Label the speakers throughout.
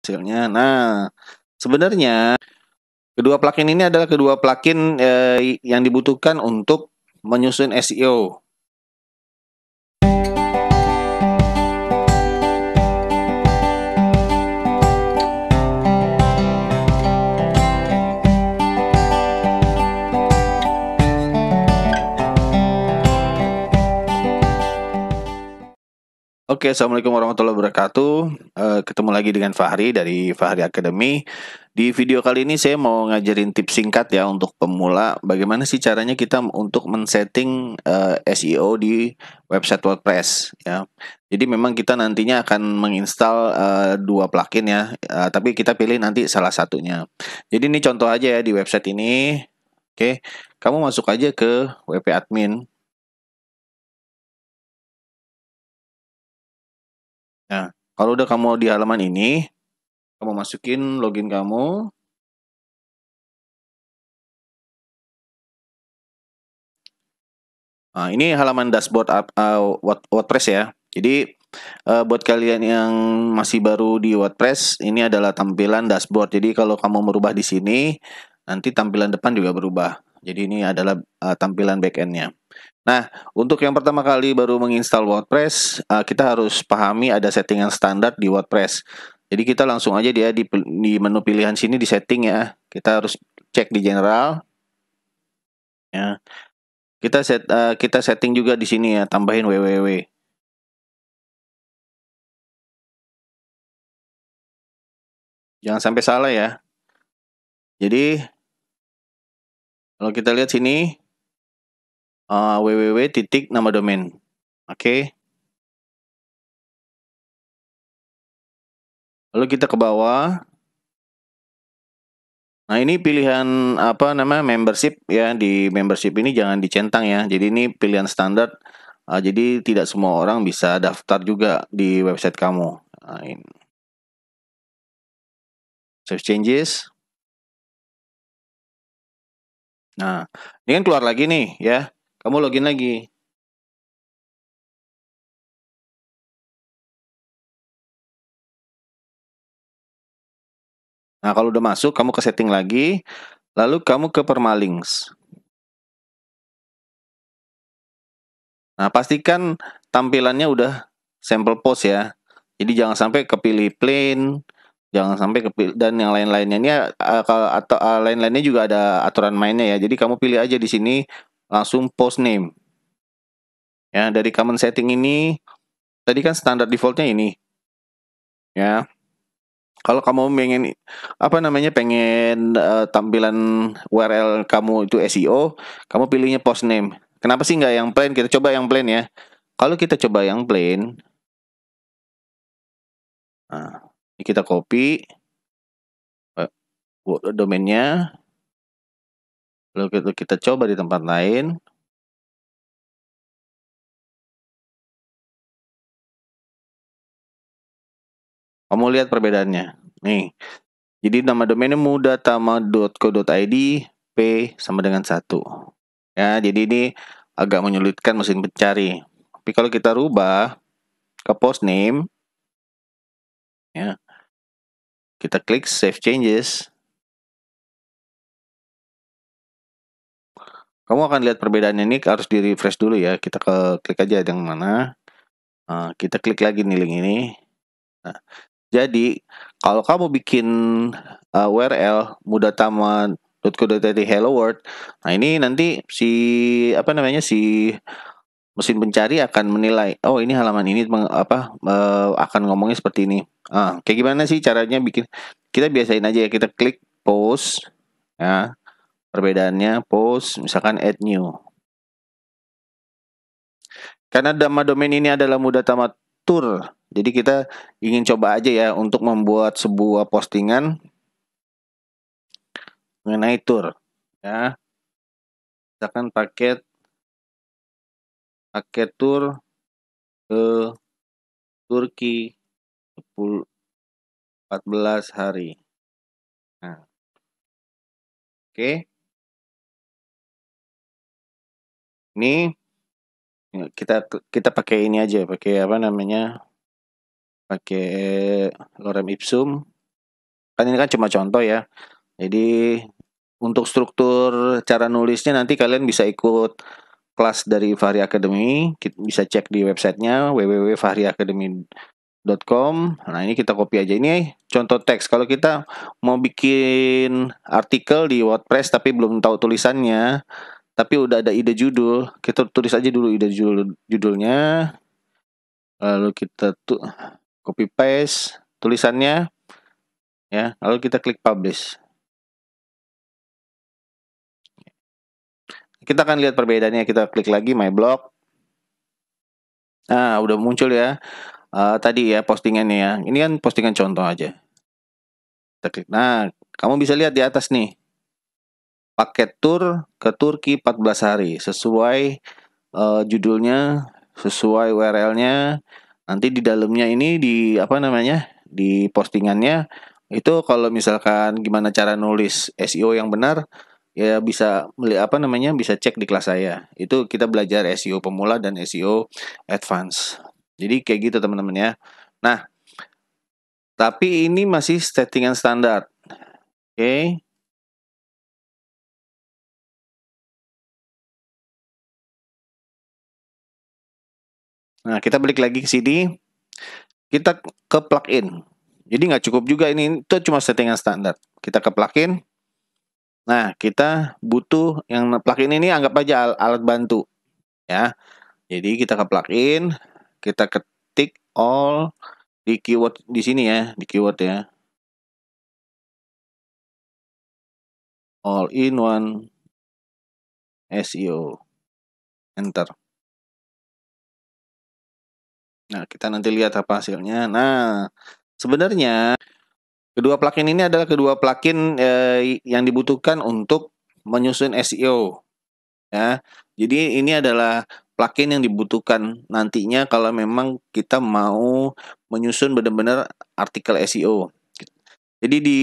Speaker 1: hasilnya. Nah, sebenarnya kedua plugin ini adalah kedua plugin yang dibutuhkan untuk menyusun SEO. Oke, assalamualaikum warahmatullahi wabarakatuh. Ketemu lagi dengan Fahri dari Fahri Academy. Di video kali ini saya mau ngajarin tips singkat ya untuk pemula. Bagaimana sih caranya kita untuk men-setting SEO di website WordPress ya. Jadi memang kita nantinya akan menginstal dua plugin ya, tapi kita pilih nanti salah satunya. Jadi ini contoh aja ya di website ini. Oke, kamu masuk aja ke WP Admin. Nah, kalau udah kamu di halaman ini, kamu masukin login kamu. Nah, ini halaman dashboard WordPress ya. Jadi buat kalian yang masih baru di WordPress, ini adalah tampilan dashboard. Jadi kalau kamu merubah di sini, nanti tampilan depan juga berubah. Jadi ini adalah tampilan backendnya. Nah, untuk yang pertama kali baru menginstal WordPress, kita harus pahami ada settingan standar di WordPress. Jadi kita langsung aja dia di menu pilihan sini di setting ya. Kita harus cek di general. Ya. Kita setting juga di sini ya, tambahin www. Jangan sampai salah ya. Jadi kalau kita lihat sini www titik nama domain. Oke. Lalu kita ke bawah. Nah, ini pilihan membership ya. Di membership ini jangan dicentang ya. Jadi ini pilihan standar. Jadi tidak semua orang bisa daftar juga di website kamu. Nah, ini. Save changes. Nah, ini kan keluar lagi nih ya. Kamu login lagi. Nah, kalau udah masuk, kamu ke setting lagi. Lalu kamu ke permalinks. Nah, pastikan tampilannya udah sampel post ya. Jadi jangan sampai kepilih plain, jangan sampai kepilih dan yang lain-lainnya ini atau lain-lainnya juga ada aturan mainnya ya. Jadi kamu pilih aja di sini langsung post name. Ya, dari common setting ini tadi kan standar defaultnya ini. Ya. Kalau kamu pengen tampilan URL kamu itu SEO, kamu pilihnya post name. Kenapa sih nggak yang plain? Kita coba yang plain ya. Kalau kita coba yang plain, nah, ini kita copy domainnya, lalu kita coba di tempat lain. Kamu lihat perbedaannya. Nih, jadi nama domainnya mudatama.co.id, P sama dengan 1. Ya, jadi ini agak menyulitkan mesin pencari. Tapi kalau kita rubah ke post name, ya, kita klik save changes. Kamu akan lihat perbedaannya ini harus di refresh dulu ya. Kita klik aja yang mana. Kita klik lagi nih link ini. Nah, jadi kalau kamu bikin URL mudatama.co.id hello world, nah ini nanti si mesin pencari akan menilai, oh ini halaman ini akan ngomongnya seperti ini. Kayak gimana sih caranya bikin? Kita biasain aja ya, kita klik post ya. Perbedaannya post, misalkan add new. Karena nama domain ini adalah Mudatama Tour, jadi kita ingin coba aja ya untuk membuat sebuah postingan mengenai tour ya. Misalkan paket tour ke Turki 14 hari. Nah, oke. Ini kita pakai ini aja, pakai pakai lorem ipsum. Kan ini kan cuma contoh ya. Jadi untuk struktur cara nulisnya nanti kalian bisa ikut kelas dari Fahri Academy. Bisa cek di websitenya www.fahriacademy.com. Nah ini kita copy aja, ini contoh teks. Kalau kita mau bikin artikel di WordPress tapi belum tahu tulisannya, tapi udah ada ide judul, kita tulis aja dulu ide judulnya, lalu kita tuh copy paste tulisannya ya, lalu kita klik publish. Kita akan lihat perbedaannya. Kita klik lagi my blog. Nah udah muncul ya tadi ya postingannya ya. Ini kan postingan contoh aja. Kita klik. Nah kamu bisa lihat di atas nih, paket tur ke Turki 14 hari sesuai judulnya, sesuai URL-nya. Nanti di dalamnya ini di apa namanya, di postingannya itu kalau misalkan gimana cara nulis SEO yang benar ya bisa bisa cek di kelas saya. Itu kita belajar SEO pemula dan SEO advance. Jadi kayak gitu teman-teman ya. Nah, tapi ini masih settingan standar. Oke. Nah, kita balik lagi ke sini. Kita ke plugin. Jadi nggak cukup juga ini, itu cuma settingan standar. Kita ke plugin. Nah, kita butuh yang plugin ini anggap aja alat bantu ya. Jadi kita ke plugin, kita ketik all di keyword di sini ya, di keyword ya. All in one SEO. Enter. Nah, kita nanti lihat apa hasilnya. Nah, sebenarnya kedua plugin ini adalah kedua plugin yang dibutuhkan untuk menyusun SEO ya. Jadi ini adalah plugin yang dibutuhkan nantinya kalau memang kita mau menyusun benar-benar artikel SEO. Jadi di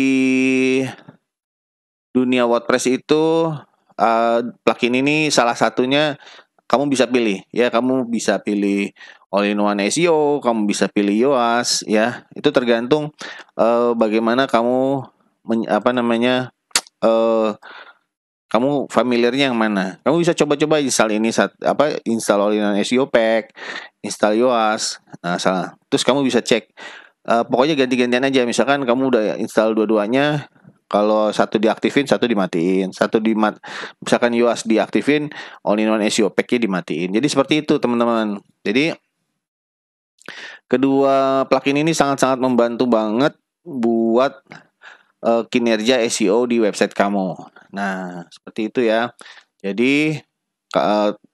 Speaker 1: dunia WordPress itu plugin ini salah satunya kamu bisa pilih ya, kamu bisa pilih all-in-one SEO, kamu bisa pilih Yoast ya. Itu tergantung bagaimana kamu kamu familiarnya yang mana. Kamu bisa coba-coba install ini install all-in-one SEO pack, install Yoast. Nah, salah. Terus kamu bisa cek. Pokoknya ganti-gantian aja. Misalkan kamu udah install dua-duanya, kalau satu diaktifin, satu dimatiin. Misalkan Yoast diaktifin, all-in-one SEO pack-nya dimatiin. Jadi seperti itu, teman-teman. Jadi kedua plugin ini sangat-sangat membantu banget buat kinerja SEO di website kamu. Nah, seperti itu ya. Jadi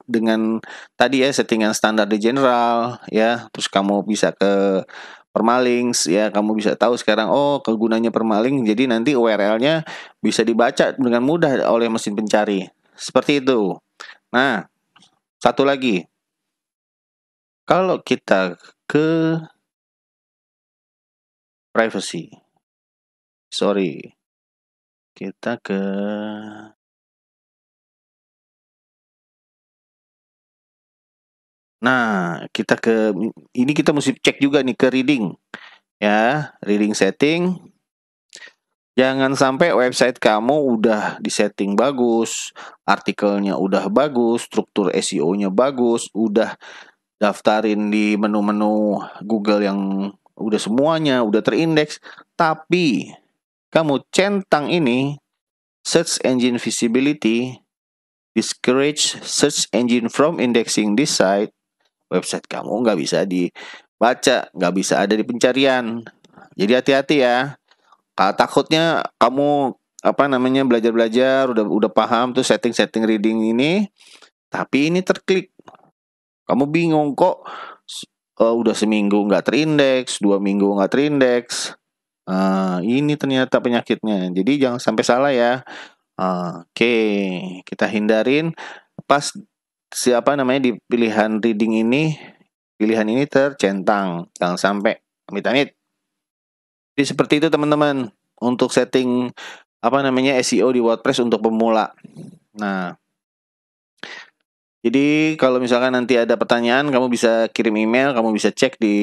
Speaker 1: dengan tadi ya settingan standar di general ya, terus kamu bisa ke permalinks ya, kamu bisa tahu sekarang kegunanya permalink, jadi nanti URL-nya bisa dibaca dengan mudah oleh mesin pencari. Seperti itu. Nah, satu lagi. Kalau kita ke privacy. Sorry. Kita ke Nah, ini kita mesti cek juga nih ke reading. Ya, reading setting. Jangan sampai website kamu udah disetting bagus, artikelnya udah bagus, struktur SEO-nya bagus, udah daftarin di menu-menu Google yang udah semuanya, udah terindeks, tapi kamu centang ini search engine visibility, discourage search engine from indexing this site, website kamu nggak bisa dibaca, nggak bisa ada di pencarian. Jadi hati-hati ya. Takutnya kamu belajar-belajar udah paham tuh setting reading ini, tapi ini terklik. Kamu bingung kok udah seminggu nggak terindeks, 2 minggu nggak terindeks. Ini ternyata penyakitnya. Jadi jangan sampai salah ya. Oke, kita hindarin pas di pilihan reading ini, pilihan ini tercentang, jangan sampai amit-amit. Jadi seperti itu teman-teman untuk setting SEO di WordPress untuk pemula. Nah, jadi kalau misalkan nanti ada pertanyaan, kamu bisa kirim email, kamu bisa cek di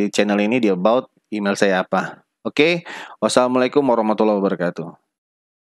Speaker 1: channel ini di about email saya apa. Oke, wassalamualaikum warahmatullahi wabarakatuh.